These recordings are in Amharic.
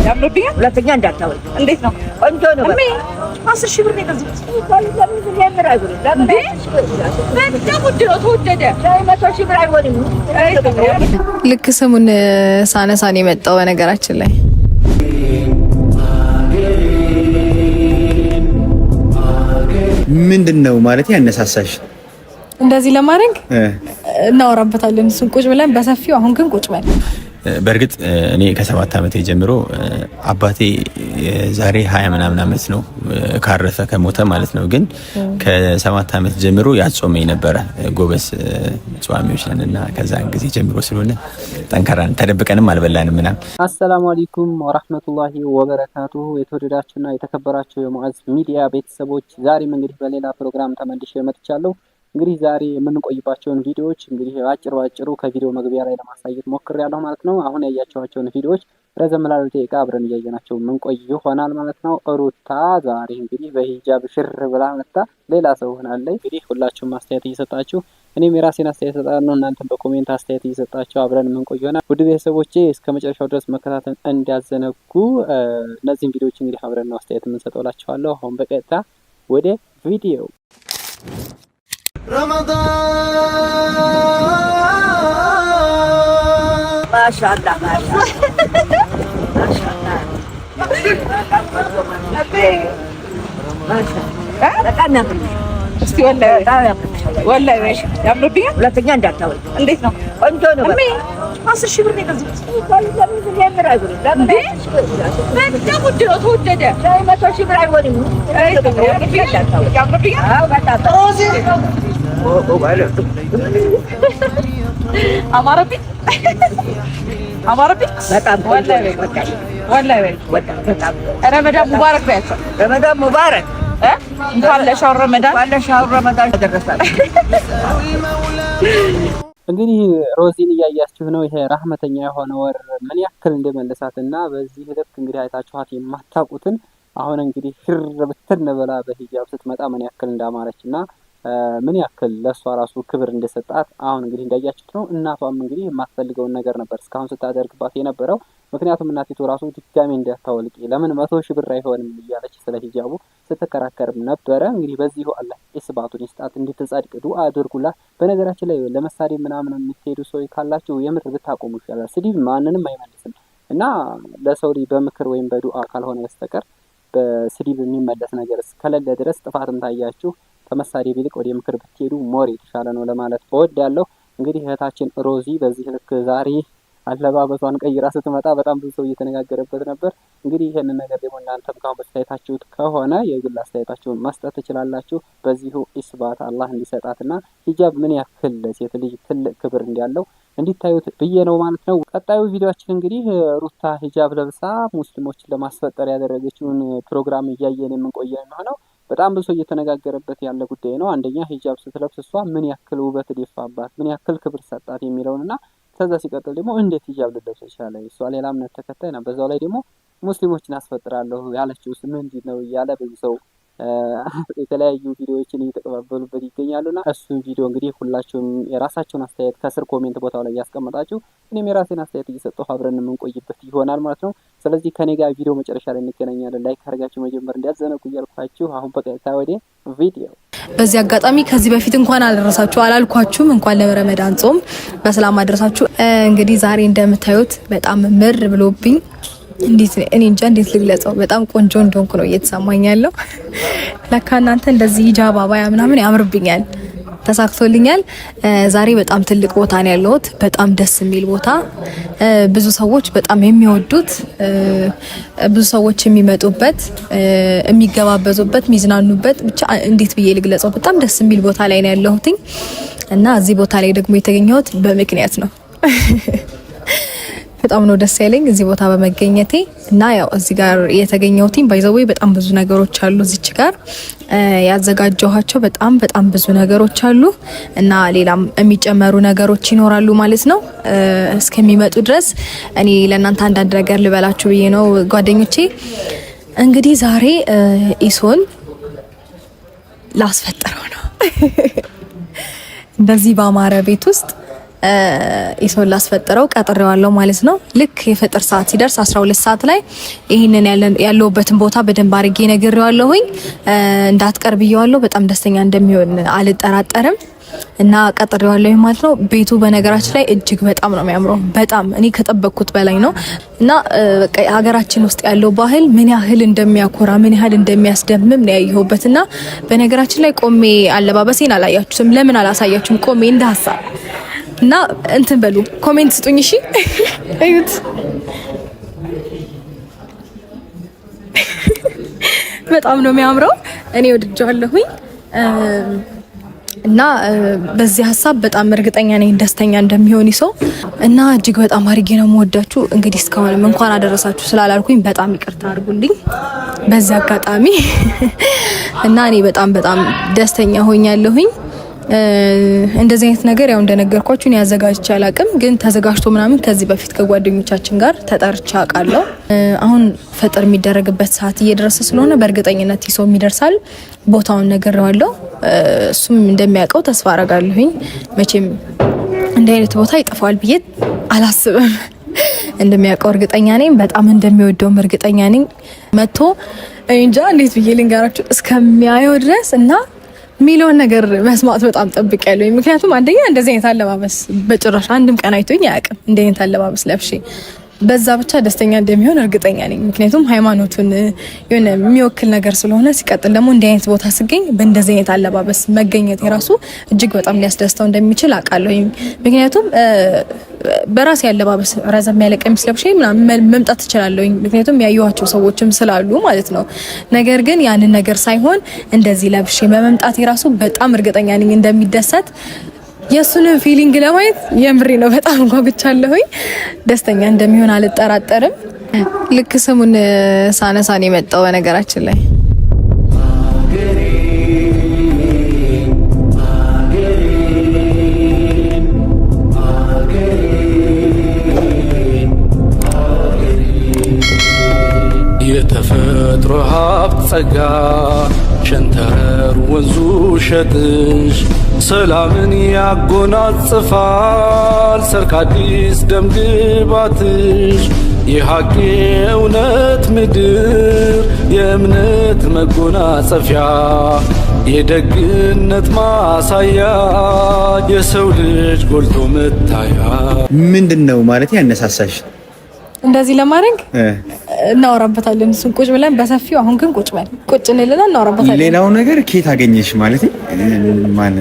ያምርብኛል። ሁለተኛ እንዳታወይ። እንዴት ነው? ቆንጆ ነው። 10 ሺህ ብር ነው የገዛሁት። ለምን ያምር አይሆንም? ለምን በጣም ውድ ነው። ተወደደ። 100 ሺህ ብር አይሆንም። ልክ ስሙን ሳነሳን የመጣው በነገራችን ላይ ምንድነው ማለት ያነሳሳሽ እንደዚህ ለማድረግ? እናወራበታለን እሱን ቁጭ ብለን በሰፊው። አሁን ግን ቁጭ ብለን በእርግጥ እኔ ከ7 ዓመቴ ጀምሮ አባቴ ዛሬ 20 ምናምን ዓመት ነው ካረፈ ከሞተ ማለት ነው። ግን ከ7 ዓመት ጀምሮ ያጾመኝ ነበረ። ጎበስ ጿሚዎች ነንና ከዛን ጊዜ ጀምሮ ስለሆነ ጠንከራን ተደብቀንም አልበላንም ምናምን። አሰላሙ አለይኩም ወራህመቱላሂ ወበረካቱ። የተወደዳችሁና የተከበራችሁ የሙአዝ ሚዲያ ቤተሰቦች ዛሬም እንግዲህ በሌላ ፕሮግራም ተመልሼ መጥቻለሁ። እንግዲህ ዛሬ የምንቆይባቸውን ቪዲዮዎች እንግዲህ ባጭሩ ከቪዲዮ መግቢያ ላይ ለማሳየት ሞክሬያለሁ ማለት ነው። አሁን ያያቸዋቸውን ቪዲዮዎች ረዘም ላለ ደቂቃ አብረን እያየናቸው የምንቆይ ይሆናል ማለት ነው። ሩታ ዛሬ እንግዲህ በሂጃብ ሽር ብላ መጣ ሌላ ሰው ሆናለች። እንግዲህ ሁላችሁም አስተያየት እየሰጣችሁ እኔም የራሴን አስተያየት እሰጣለሁ፣ እናንተም በኮሜንት አስተያየት እየሰጣችሁ አብረን የምንቆይ ይሆናል። ውድ ቤተሰቦቼ እስከ መጨረሻው ድረስ መከታተል እንዳዘነጉ። እነዚህን ቪዲዮዎች እንግዲህ አብረን ነው አስተያየት የምንሰጠው እላችኋለሁ። አሁን በቀጥታ ወደ ቪዲዮ رمضان ما شاء الله ما شاء الله ما شاء الله ما شاء الله በጣም ያምርብሽ። እስቲ ወላሂ ያምርብኛል። ሁለተኛ እንዳታወይ። እንዴት ነው? ቆንጆ ነው። 10 ሺህ ብር ነው የገዛሁት። ለምን ያምር አይሆንም? ለምን በጣም ውድ ነው። ተወደደ። 100 ሺህ ብር አይሆንም። ያምርብኛል። አዎ በጣም አማረብኝ በጣም ወላሂ በጣም ረመዳን ሙባረክ በያቸው። ረመዳን ሙባረክ። እንኳን ለሻውር ረመዳን ደረሳችሁ። እንግዲህ ሮዚን እያያችሁ ነው። ይሄ ራህመተኛ የሆነ ወር ምን ያክል እንደመለሳት እና በዚህ ልክ እንግዲህ አይታችኋት የማታውቁትን አሁን እንግዲህ ሽር ብትን ብላ በሂጃብ ስትመጣ ምን ያክል እንዳማረች እና ምን ያክል ለሷ ራሱ ክብር እንደሰጣት አሁን እንግዲህ እንዳያችሁት ነው። እናቷም እንግዲህ የማትፈልገውን ነገር ነበር እስካሁን ስታደርግባት የነበረው። ምክንያቱም እናቲቱ ራሱ ድጋሜ እንዳታወልቂ ለምን 100 ሺህ ብር አይሆንም እያለች ስለ ሂጃቡ ስትከራከርም ነበረ። እንግዲህ በዚሁ አላህ ኢስባቱን ይስጣት፣ እንድትጸድቅ ዱአ አድርጉላት። በነገራችን ላይ ለመሳደብ ምናምን የምትሄዱ ሰዎች ካላችሁ የምር ብታቆሙ ይሻላል። ስድብ ማንንም አይመልስም እና ለሰው ልጅ በምክር ወይም በዱአ ካልሆነ በስተቀር በስድብ የሚመለስ ነገር እስከሌለ ድረስ ጥፋትም ታያችሁ ከመሳደብ ይልቅ ወደ ምክር ብትሄዱ ሞር የተሻለ ነው ለማለት እወዳለሁ። እንግዲህ እህታችን ሮዚ በዚህ ልክ ዛሬ አለባበሷን ቀይራ ስትመጣ በጣም ብዙ ሰው እየተነጋገረበት ነበር። እንግዲህ ይሄንን ነገር ደግሞ እናንተም ካሁን በስተያየታችሁት ከሆነ የግል አስተያየታችሁን መስጠት ትችላላችሁ። በዚሁ ኢስባት አላህ እንዲሰጣትና ሂጃብ ምን ያክል ሴት ልጅ ትልቅ ክብር እንዳለው እንዲታዩት ብዬ ነው ማለት ነው። ቀጣዩ ቪዲዮአችን እንግዲህ ሩታ ሂጃብ ለብሳ ሙስሊሞችን ለማስፈጠር ያደረገችውን ፕሮግራም እያየን የምንቆየ ነው። በጣም ብዙ እየተነጋገረበት ያለ ጉዳይ ነው። አንደኛ ሂጃብ ስትለብስ እሷ ምን ያክል ውበት ደፋባት፣ ምን ያክል ክብር ሰጣት የሚለውንና ከዛ ሲቀጥል ደግሞ እንዴት ሂጃብ ልለብስ ይችላል? እሷ ሌላ እምነት ተከታይ ነው። በዛው ላይ ደግሞ ሙስሊሞችን አስፈጥራለሁ ያለችውስ ምንድን ነው እያለ ብዙ ሰው የተለያዩ ቪዲዮዎችን እየተቀባበሉበት ይገኛሉና እሱን ቪዲዮ እንግዲህ ሁላችሁም የራሳችሁን አስተያየት ከስር ኮሜንት ቦታው ላይ ያስቀምጣችሁ እኔም የራሴን አስተያየት እየሰጠሁ አብረን የምንቆይበት ይሆናል ማለት ነው። ስለዚህ ከኔ ጋር ቪዲዮ መጨረሻ ላይ እንገናኛለን። ላይክ አድርጋችሁ መጀመር እንዲያዘነጉ እያልኳችሁ አሁን በቀጥታ ወደ ቪዲዮ። በዚህ አጋጣሚ ከዚህ በፊት እንኳን አደረሳችሁ አላልኳችሁም፣ እንኳን ለረመዳን ጾም በሰላም አደረሳችሁ። እንግዲህ ዛሬ እንደምታዩት በጣም ምር ብሎብኝ እንዴት እኔ እንጃ እንዴት ልግለጸው፣ በጣም ቆንጆ እንደሆንኩ ነው እየተሰማኝ ያለው። ለካ እናንተ እንደዚህ ሂጃብ አባያ ምናምን ያምርብኛል፣ ተሳክቶልኛል። ዛሬ በጣም ትልቅ ቦታ ነው ያለሁት፣ በጣም ደስ የሚል ቦታ፣ ብዙ ሰዎች በጣም የሚወዱት፣ ብዙ ሰዎች የሚመጡበት፣ የሚገባበዙበት፣ የሚዝናኑበት፣ ብቻ እንዴት ብዬ ልግለጸው፣ በጣም ደስ የሚል ቦታ ላይ ነው ያለሁት እና እዚህ ቦታ ላይ ደግሞ የተገኘሁት በምክንያት ነው። በጣም ነው ደስ ያለኝ እዚህ ቦታ በመገኘቴ እና ያው እዚህ ጋር የተገኘሁትኝ ባይዘዌ በጣም ብዙ ነገሮች አሉ እዚች ጋር ያዘጋጀኋቸው በጣም ብዙ ነገሮች አሉ እና ሌላም የሚጨመሩ ነገሮች ይኖራሉ ማለት ነው። እስከሚመጡ ድረስ እኔ ለእናንተ አንዳንድ ነገር ልበላችሁ ብዬ ነው ጓደኞቼ። እንግዲህ ዛሬ ኢሶን ላስፈጥረው ነው እንደዚህ በአማረ ቤት ውስጥ ኢሶን ላስፈጥረው ቀጥሬዋለሁ ማለት ነው። ልክ የፍጥር ሰዓት ሲደርስ 12 ሰዓት ላይ ይህንን ያለውበትን ቦታ በደንብ አድርጌ ነግሬዋለሁኝ። እንዳትቀር ብዬዋለሁ። በጣም ደስተኛ እንደሚሆን አልጠራጠርም እና ቀጥሬዋለሁ ማለት ነው። ቤቱ በነገራችን ላይ እጅግ በጣም ነው የሚያምረው። በጣም እኔ ከጠበቅኩት በላይ ነው እና በቃ ሀገራችን ውስጥ ያለው ባህል ምን ያህል እንደሚያኮራ ምን ያህል እንደሚያስደምም ነው ያየሁበት። እና በነገራችን ላይ ቆሜ አለባበሴን አላያችሁትም። ለምን አላሳያችሁም? ቆሜ እንደ ሀሳብ እና እንትን በሉ ኮሜንት ስጡኝ እሺ። እዩት በጣም ነው የሚያምረው። እኔ ወድጄዋለሁኝ እና በዚህ ሀሳብ በጣም እርግጠኛ ነኝ ደስተኛ እንደሚሆን ይሰው እና እጅግ በጣም አድርጌ ነው የምወዳችሁ። እንግዲህ እስካሁንም እንኳን አደረሳችሁ ስላላልኩኝ በጣም ይቅርታ አድርጉልኝ በዚህ አጋጣሚ እና እኔ በጣም ደስተኛ ሆኛለሁኝ። እንደዚህ አይነት ነገር ያው እንደነገርኳችሁ እኔ አዘጋጅቼ አላቅም፣ ግን ተዘጋጅቶ ምናምን ከዚህ በፊት ከጓደኞቻችን ጋር ተጠርቻ አውቃለሁ። አሁን ፈጥር የሚደረግበት ሰዓት እየደረሰ ስለሆነ በእርግጠኝነት ይሰው ይደርሳል። ቦታውን ነግሬዋለሁ፣ እሱም እንደሚያውቀው ተስፋ አረጋለሁኝ። መቼም እንደ አይነት ቦታ ይጠፋል ብዬ አላስብም። እንደሚያውቀው እርግጠኛ ነኝ፣ በጣም እንደሚወደውም እርግጠኛ ነኝ። መጥቶ እንጃ እንዴት ብዬ ልንገራችሁ እስከሚያየው ድረስ እና ሚሊዮን ነገር መስማት በጣም ጠብቄያለሁ። ምክንያቱም አንደኛ እንደዚህ አይነት አለባበስ በጭራሽ አንድም ቀን አይቶኝ አያውቅም። እንደዚህ አይነት አለባበስ ለብሼ በዛ ብቻ ደስተኛ እንደሚሆን እርግጠኛ ነኝ። ምክንያቱም ሃይማኖቱን የሆነ የሚወክል ነገር ስለሆነ፣ ሲቀጥል ደግሞ እንዲህ አይነት ቦታ ስገኝ በእንደዚህ አይነት አለባበስ መገኘት የራሱ እጅግ በጣም ሊያስደስተው እንደሚችል አውቃለሁ። ምክንያቱም በራሴ አለባበስ ረዘም ያለ ቀሚስ ለብሼ ምናምን መምጣት እችላለሁ፣ ምክንያቱም ያዩዋቸው ሰዎችም ስላሉ ማለት ነው። ነገር ግን ያንን ነገር ሳይሆን እንደዚህ ለብሼ በመምጣት የራሱ በጣም እርግጠኛ ነኝ እንደሚደሰት። የሱንን ፊሊንግ ለማየት የምሬ ነው በጣም ጓጉቻለሁኝ። ደስተኛ እንደሚሆን አልጠራጠርም። ልክ ስሙን ሳነሳን የመጣው በነገራችን ላይ የተፈጥሮ ሀብት ጸጋ ሸንተረር ወንዙ ሸጥሽ ሰላምን ያጎናጽፋል ሰርክ አዲስ ደምግባትሽ የሐቅ እውነት ምድር የእምነት መጎናጸፊያ የደግነት ማሳያ የሰው ልጅ ጎልቶ መታያ። ምንድነው ማለት ያነሳሳሽ እንደዚህ ለማድረግ? እናወራበታለን እሱን ቁጭ ብለን በሰፊው። አሁን ግን ቁጭ እንልና እናወራበታለን። ሌላው ነገር ኬት አገኘሽ ማለት ማን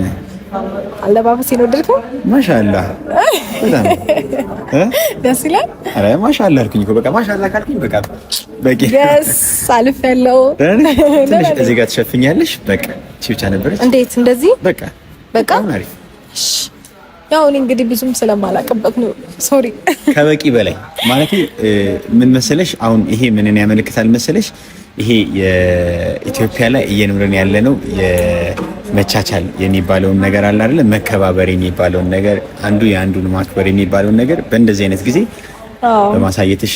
አለባበስ ይወደድከው? ማሻአላህ በጣም ደስ ይላል። አረ ማሻአላህ አልኩኝ እኮ በቃ ማሻአላህ ካልኩኝ በቃ በቂ yes አልፍ ያለው ትንሽ እዚህ ጋር ትሸፍኛለሽ። በቃ ቺውቻ ነበረች። እንዴት እንደዚህ በቃ አሪፍ። ያው እኔ እንግዲህ ብዙም ስለማላቀበት ነው ሶሪ። ከበቂ በላይ ማለት ምን መሰለሽ፣ አሁን ይሄ ምንን ያመለክታል መሰለሽ? ይሄ የኢትዮጵያ ላይ እየኖርን ያለ ነው የመቻቻል የሚባለውን ነገር አለ አይደል? መከባበር የሚባለውን ነገር አንዱ የአንዱን ማክበር የሚባለውን ነገር በእንደዚህ አይነት ጊዜ በማሳየትሽ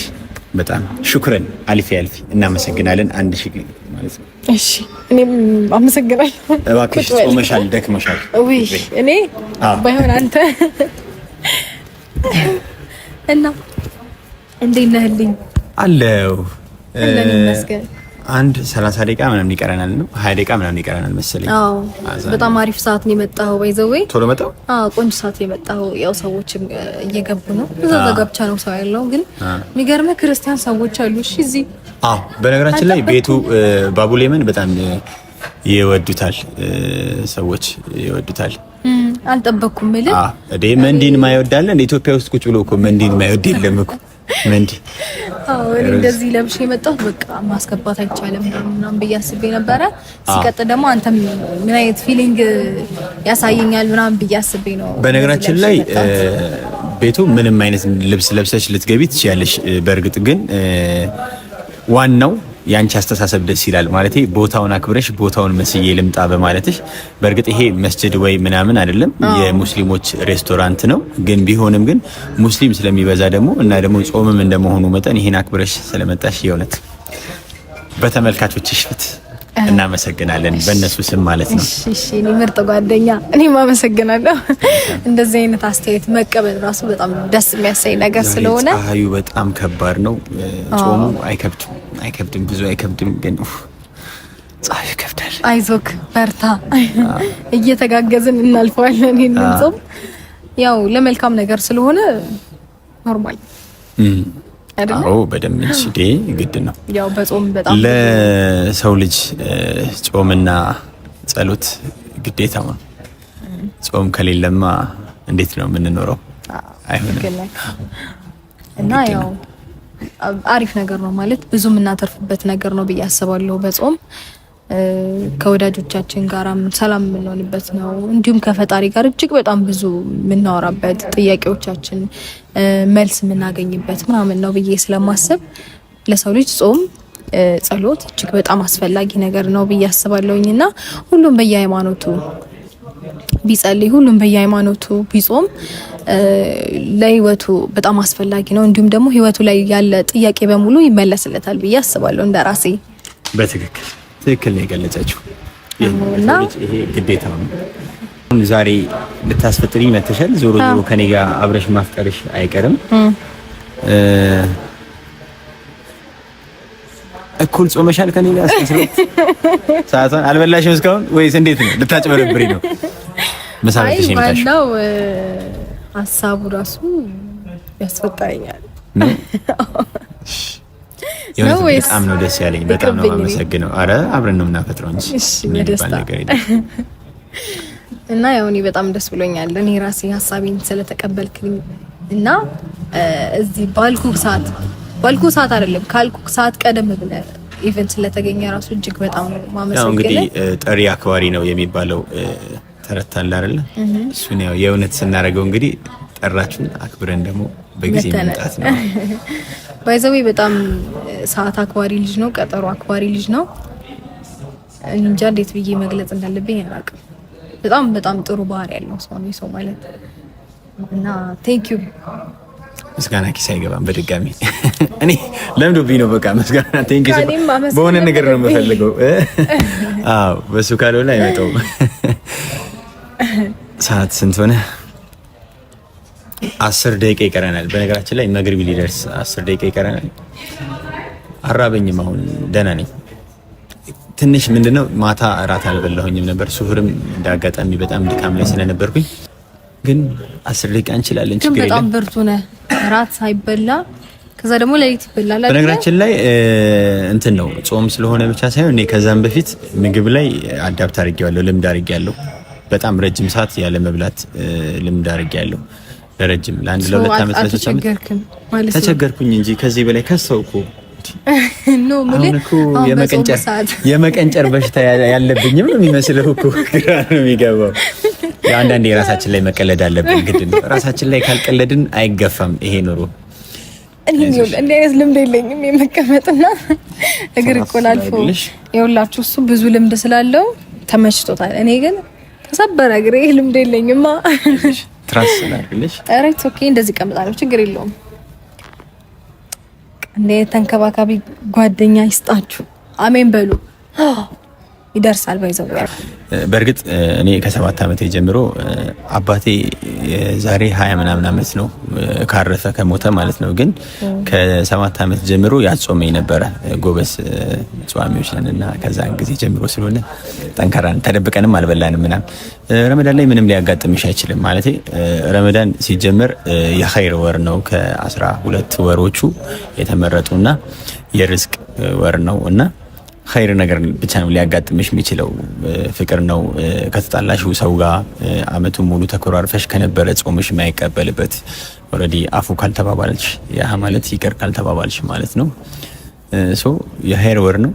በጣም ሹክረን አልፊ እናመሰግናለን። አንድ ሺህ ማለት ነው። እሺ እኔም አመሰግናለሁ። እባክሽ ጾመሻል፣ ደክመሻል። ውይ እኔ ባይሆን አንተ እና እንዴት ነህልኝ? አለው እንደምመስገን አንድ 30 ደቂቃ ምናምን ይቀረናል ነው 20 ደቂቃ ምናምን ይቀረናል መሰለኝ። አዎ በጣም አሪፍ ሰዓት ነው የመጣው። ባይዘዌ ቶሎ መጣው። አዎ ቆንጆ ሰዓት የመጣው። ያው ሰዎችም እየገቡ ነው። እዛ ጋብቻ ነው ሰው ያለው፣ ግን የሚገርም ክርስቲያን ሰዎች አሉ። እሺ እዚህ አዎ። በነገራችን ላይ ቤቱ ባቡሌመን በጣም ይወዱታል፣ ሰዎች ይወዱታል። አልጠበኩም ማለት እዴ መንዲን ማይወዳለ እንደ ኢትዮጵያ ውስጥ ቁጭ ብሎ እኮ መንዲን ማይወድ የለም እኮ መንዲ። አዎ እኔ እንደዚህ ለብሼ የመጣሁት በቃ ማስገባት አይቻልም ምናምን ብዬ አስቤ ነበረ። ሲቀጥል ደግሞ አንተም ምን አይነት ፊሊንግ ያሳየኛል ምናምን ብዬ አስቤ ነው። በነገራችን ላይ ቤቱ ምንም አይነት ልብስ ለብሰሽ ልትገቢ ትችያለሽ። በእርግጥ ግን ዋናው ያንቺ አስተሳሰብ ደስ ይላል ማለት ቦታውን አክብረሽ ቦታውን መስዬ ልምጣ በማለትሽ። በእርግጥ ይሄ መስጂድ ወይ ምናምን አይደለም፣ የሙስሊሞች ሬስቶራንት ነው። ግን ቢሆንም ግን ሙስሊም ስለሚበዛ ደግሞ እና ደግሞ ጾምም እንደመሆኑ መጠን ይሄን አክብረሽ ስለመጣሽ የእውነት በተመልካቾችሽ ፊት እናመሰግናለን በእነሱ ስም ማለት ነው። እሺ እኔ ምርጥ ጓደኛ እኔም አመሰግናለሁ። እንደዚህ አይነት አስተያየት መቀበል ራሱ በጣም ደስ የሚያሰኝ ነገር ስለሆነ ፀሐዩ በጣም ከባድ ነው። ጾሙ አይከብድም ብዙ አይከብድም፣ ግን ፀሐዩ ይከብዳል። አይዞክ በርታ፣ እየተጋገዝን እናልፈዋለን። ይሄንን ጾም ያው ለመልካም ነገር ስለሆነ ኖርማል አዎ በደንብ እንጂ ግድ ነው። ያው በጾም በጣም ለሰው ልጅ ጾምና ጸሎት ግዴታው ነው። ጾም ከሌለማ እንዴት ነው የምንኖረው? አይሆንም። እና ያው አሪፍ ነገር ነው ማለት ብዙ የምናተርፍበት ነገር ነው ብዬ አስባለሁ። በጾም ከወዳጆቻችን ጋራም ሰላም የምንሆንበት ነው። እንዲሁም ከፈጣሪ ጋር እጅግ በጣም ብዙ የምናወራበት ጥያቄዎቻችን መልስ የምናገኝበት ምናምን ነው ብዬ ስለማስብ ለሰው ልጅ ጾም ጸሎት እጅግ በጣም አስፈላጊ ነገር ነው ብዬ አስባለሁኝና ሁሉም በየሃይማኖቱ ቢጸልይ ሁሉም በየሃይማኖቱ ቢጾም ለህይወቱ በጣም አስፈላጊ ነው። እንዲሁም ደግሞ ህይወቱ ላይ ያለ ጥያቄ በሙሉ ይመለስለታል ብዬ አስባለሁ እንደራሴ። ትክክል ነው የገለጸችው። ይሄ ግዴታ ነው። ዛሬ ልታስፈጥሪኝ መተሻል። ዞሮ ዞሮ ከኔ ጋር አብረሽ ማፍቀርሽ አይቀርም። እኩል ጾመሻል ከኔ ጋር ሰዓቷን አልበላሽም እስካሁን ወይስ እንዴት ነው? ልታጭበረብሪ ነው? መሳለሽ ይመጣሽ ነው ሐሳቡ ራሱ ያስፈጣኛል። በጣም ነው ደስ ያለኝ። በጣም ነው አመሰግነው። አረ አብረን ነው የምናፈጥረው እንጂ በደስታ እና ያው እኔ በጣም ደስ ብሎኛል። እኔ ራሴ ሐሳቤን ስለተቀበልክኝ እና እዚህ ባልኩ ሰዓት አይደለም ካልኩ ሰዓት ቀደም ብለህ ኢቨንት ስለተገኘ ራሱ እጅግ በጣም ነው ማመሰግነው። ያው እንግዲህ ጠሪ አክባሪ ነው የሚባለው ተረታል አይደል? እሱን ያው የእውነት ስናደርገው እንግዲህ ጠራችሁን አክብረን ደግሞ በጊዜ መምጣት ነው። ባይዘዌ በጣም ሰዓት አክባሪ ልጅ ነው፣ ቀጠሮ አክባሪ ልጅ ነው። እንጃ እንዴት ብዬ መግለጽ እንዳለብኝ አላውቅም። በጣም ጥሩ ባህሪ ያለው ሰው ነው ሰው ማለት እና ቴንክ ዩ። ምስጋና ኪስ አይገባም። በድጋሚ እኔ ለምዶብኝ ነው በቃ ምስጋና ቴንክ ዩ። በሆነ ነገር ነው የምፈልገው። አዎ በሱ ካልሆነ አይመጣውም። ሰዓት ስንት ሆነ? 10 ደቂቃ ይቀረናል። በነገራችን ላይ መግሪብ ሊደርስ 10 ደቂቃ ይቀረናል። አራበኝም አሁን ደህና ነኝ። ትንሽ ምንድነው ማታ እራት አልበላሁኝም ነበር። ሱህርም እንዳጋጣሚ በጣም ድካም ላይ ስለነበርኩኝ ግን 10 ደቂቃ እንችላለን። ችግር የለም። በጣም ብርቱ ነህ። እራት ሳይበላ ከዛ ደግሞ ለሊት ይበላል። በነገራችን ላይ እንትን ነው ጾም ስለሆነ ብቻ ሳይሆን እኔ ከዛም በፊት ምግብ ላይ አዳፕት አድርጌዋለሁ፣ ልምድ አድርጌያለሁ። በጣም ረጅም ሰዓት ያለ መብላት ልምድ አድርጌያለሁ። ለረጅም ለአንድ ለሁለት ዓመት ተቸገርኩኝ እንጂ ከዚህ በላይ ከሰውኩ ነው ማለት የመቀንጨር በሽታ ያለብኝም ነው የሚመስለው እኮ ግራ ነው የሚገባው። አንዳንዴ የራሳችን ላይ መቀለድ አለብን፣ ግድ ነው። ራሳችን ላይ ካልቀለድን አይገፋም ይሄ ኑሮ። እንዴ አይነት ልምድ የለኝም የመቀመጥና እግር ቆላልፎ ይኸውላችሁ፣ እሱ ብዙ ልምድ ስላለው ተመችቶታል። እኔ ግን ተሰበረ እግሬ፣ ልምድ የለኝማ። ትራስ ስላልኩልሽ ራይት ኦኬ፣ እንደዚህ ቀምጣለሁ፣ ችግር የለውም። እንዴ ተንከባካቢ ጓደኛ ይስጣችሁ። አሜን በሉ። ይደርሳል ባይዘው። በእርግጥ እኔ ከ7 ዓመቴ ጀምሮ አባቴ ዛሬ 20 ምናምን ዓመት ነው ካረፈ ከሞተ ማለት ነው። ግን ከ7 ዓመት ጀምሮ ያጾመኝ ነበረ። ጎበስ ጿሚዎች ነንና ከዛን ጊዜ ጀምሮ ስለሆነ ጠንከራን ተደብቀንም አልበላንም ምናምን። ረመዳን ላይ ምንም ሊያጋጥምሽ አይችልም ማለት ረመዳን ሲጀመር የኸይር ወር ነው። ከ12 ወሮቹ የተመረጡና የርዝቅ ወር ነው እና ኸይር ነገር ብቻ ነው ሊያጋጥምሽ የሚችለው። ፍቅር ነው። ከተጣላሽው ሰው ጋር አመቱን ሙሉ ተኮራርፈሽ ከነበረ ጾምሽ የማይቀበልበት ኦልሬዲ አፉ ካልተባባልሽ ያ ማለት ይቅር ካልተባባልሽ ማለት ነው። ሶ የኸይር ወር ነው።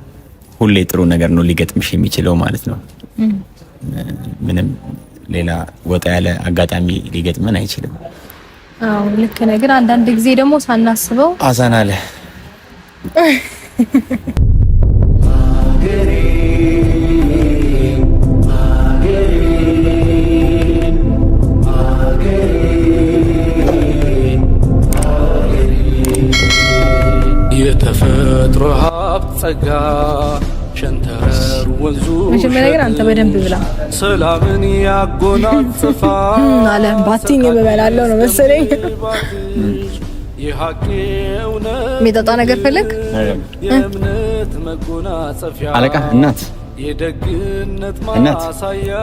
ሁሌ ጥሩ ነገር ነው ሊገጥምሽ የሚችለው ማለት ነው። ምንም ሌላ ወጣ ያለ አጋጣሚ ሊገጥመን አይችልም። አዎ ልክ ነህ። ግን አንዳንድ ጊዜ ደግሞ ሳናስበው አዛን አለ የተፈጥሮ ሀብት ጸጋ ሸንተረር ወንዙ መጀመሪያ ግን አንተ በደንብ ብላ ሰላምን ያጎናጽፋል አለ ባቲኝ እበላለሁ ነው መሰለኝ የሚጠጣ ነገር ፈለግ የእምነት መጎናጸፊያ አለቃ እናት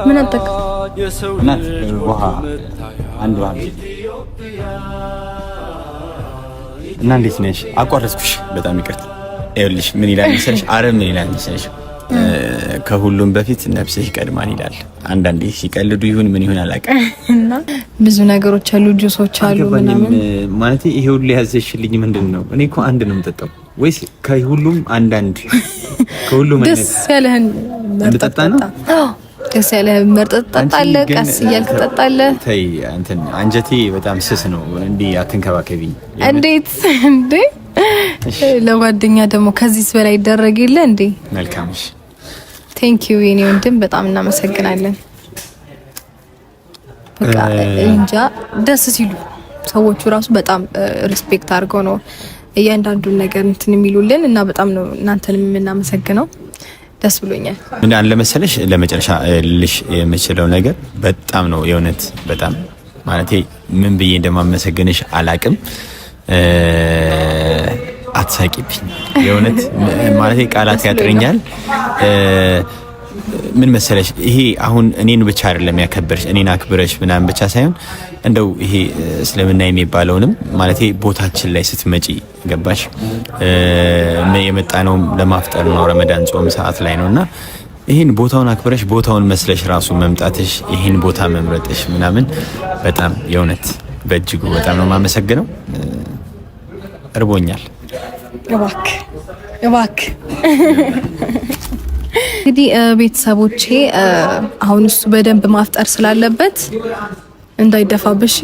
ምን አጠቅ እናት ውሃ አንድ ውሃ እና እንዴት ነሽ? አቋረጥኩሽ፣ በጣም ይቅርታ። ይኸውልሽ ምን ይላል መሰለሽ፣ አረብ ምን ይላል መሰለሽ፣ ከሁሉም በፊት ነፍስህ ይቀድማል ይላል። አንዳንዴ ሲቀልዱ ይሁን ምን ይሁን አላውቅም። እና ብዙ ነገሮች አሉ፣ ጁሶች አሉ ምናምን። ማለት ይሄ ሁሉ ያዘሽልኝ ምንድነው? እኔ እኮ አንድ ነው የምጠጣው፣ ወይስ ከሁሉም አንዳንድ ከሁሉም ደስ ያለህን መጠጣ ነው? ደስ ያለህን መርጠጥ ትጠጣለህ፣ ቀስ እያልክ ትጠጣለህ። ተይ እንትን አንጀቴ በጣም ስስ ነው፣ እንዲህ አትንከባከቢኝ። እንዴት እንዴ? ለጓደኛ ደግሞ ከዚህስ በላይ ይደረግ የለ እንዴ? መልካምሽ። ቴንክ ዩ የኔ ወንድም፣ በጣም እናመሰግናለን። በቃ እንጃ ደስ ሲሉ ሰዎቹ ራሱ በጣም ሪስፔክት አድርገው ነው እያንዳንዱን ነገር እንትን የሚሉልን እና በጣም ነው እናንተንም የምናመሰግነው። ደስ ብሎኛል። ምን አለ መሰለሽ ለመጨረሻ ልሽ የምችለው ነገር በጣም ነው የእውነት በጣም ማለቴ ምን ብዬ እንደማመሰግንሽ አላቅም። አትሳቂብኝ የእውነት ማለቴ ቃላት ያጥረኛል። ምን መሰለሽ ይሄ አሁን እኔን ብቻ አይደለም ያከበርሽ፣ እኔን አክብረሽ ምናምን ብቻ ሳይሆን እንደው ይሄ እስልምና የሚባለውንም ማለቴ ቦታችን ላይ ስትመጪ ገባሽ የመጣነው ለማፍጠር ነው፣ ረመዳን ጾም ሰዓት ላይ ነውና ይሄን ቦታውን አክብረሽ ቦታውን መስለሽ ራሱ መምጣትሽ ይሄን ቦታ መምረጥሽ ምናምን በጣም የእውነት በእጅጉ በጣም ነው የማመሰግነው። እርቦኛል። እባክህ እንግዲህ ቤተሰቦቼ አሁን እሱ በደንብ ማፍጠር ስላለበት እንዳይደፋብሽ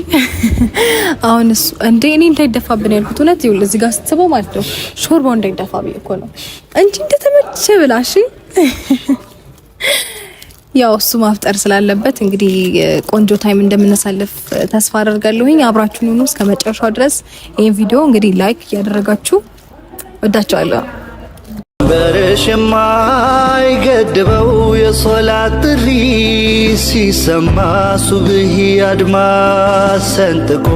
አሁን እሱ እንዴ እኔ እንዳይደፋብን ያልኩት እውነት ይኸውልህ እዚህ ጋር ስትበው ማለት ነው ሾርባው እንዳይደፋብኝ እኮ ነው እንጂ እንደተመቸ ብላሽ ያው እሱ ማፍጠር ስላለበት እንግዲህ ቆንጆ ታይም እንደምናሳልፍ ተስፋ አደርጋለሁኝ። አብራችሁን ሁኑ እስከ መጨረሻው ድረስ። ይሄን ቪዲዮ እንግዲህ ላይክ ያደረጋችሁ ወዳችኋለሁ። በረሽማ ይገድበው የሶላት ጥሪ ሲሰማ ሱብሂ አድማስ ሰንጥቆ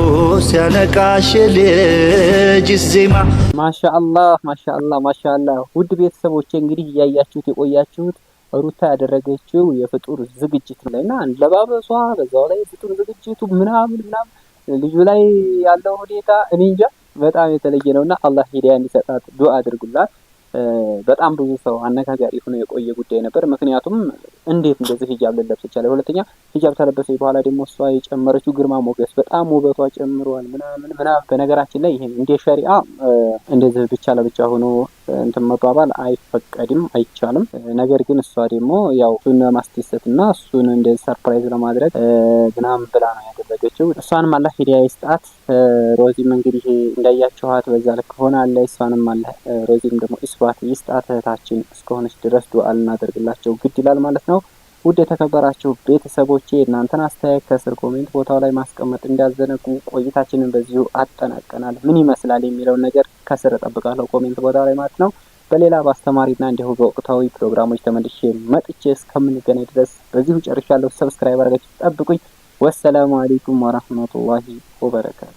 ሲያነቃሽ ልጅ ዜማ። ማሻአላህ ማሻአላህ ማሻአላህ። ውድ ቤተሰቦቼ እንግዲህ እያያችሁት የቆያችሁት ሩታ ያደረገችው የፍጡር ዝግጅት ነውና አለባበሷ በዛው ላይ የፍጡር ዝግጅቱ ምናምን ልጁ ላይ ያለው ሁኔታ እኔ እንጃ በጣም የተለየ ነውና አላህ ሂዳያ እንዲሰጣት ዱአ አድርጉላት። በጣም ብዙ ሰው አነጋጋሪ ሆኖ የቆየ ጉዳይ ነበር። ምክንያቱም እንዴት እንደዚህ ሂጃብ ልለብስ ይችላል? ሁለተኛ ሂጃብ ተለበሰች በኋላ ደግሞ እሷ የጨመረችው ግርማ ሞገስ በጣም ውበቷ ጨምሯል ምናምን። በነገራችን ላይ ይሄን እንደ ሸሪዓ እንደዚህ ብቻ ለብቻ ሆኖ እንትን መባባል አይፈቀድም አይቻልም። ነገር ግን እሷ ደግሞ ያው እሱን ለማስደሰትና እሱን እንደዚህ ሰርፕራይዝ ለማድረግ ምናምን ብላ ነው ያደረገችው። እሷንም አላህ ሂዳያ ይስጣት። ሮዚም እንግዲህ እንዳያችኋት በዛ ልክ ሆናለች። እሷንም አላህ ሮዚም ደግሞ ኢስባት ይስጣት። እህታችን እስከሆነች ድረስ ዱአ ልናደርግላቸው ግድ ይላል ማለት ነው። ውድ የተከበራችሁ ቤተሰቦቼ እናንተን አስተያየት ከስር ኮሜንት ቦታው ላይ ማስቀመጥ እንዳዘነጉ። ቆይታችንን በዚሁ አጠናቀናል። ምን ይመስላል የሚለውን ነገር ከስር እጠብቃለሁ ኮሜንት ቦታው ላይ ማለት ነው። በሌላ በአስተማሪና እንዲሁ በወቅታዊ ፕሮግራሞች ተመልሼ መጥቼ እስከምንገናኝ ድረስ በዚሁ ጨርሻለሁ። ሰብስክራይብ አድርጋችሁ ጠብቁኝ። ወሰላሙ አለይኩም ወራህመቱላሂ ወበረካቱ።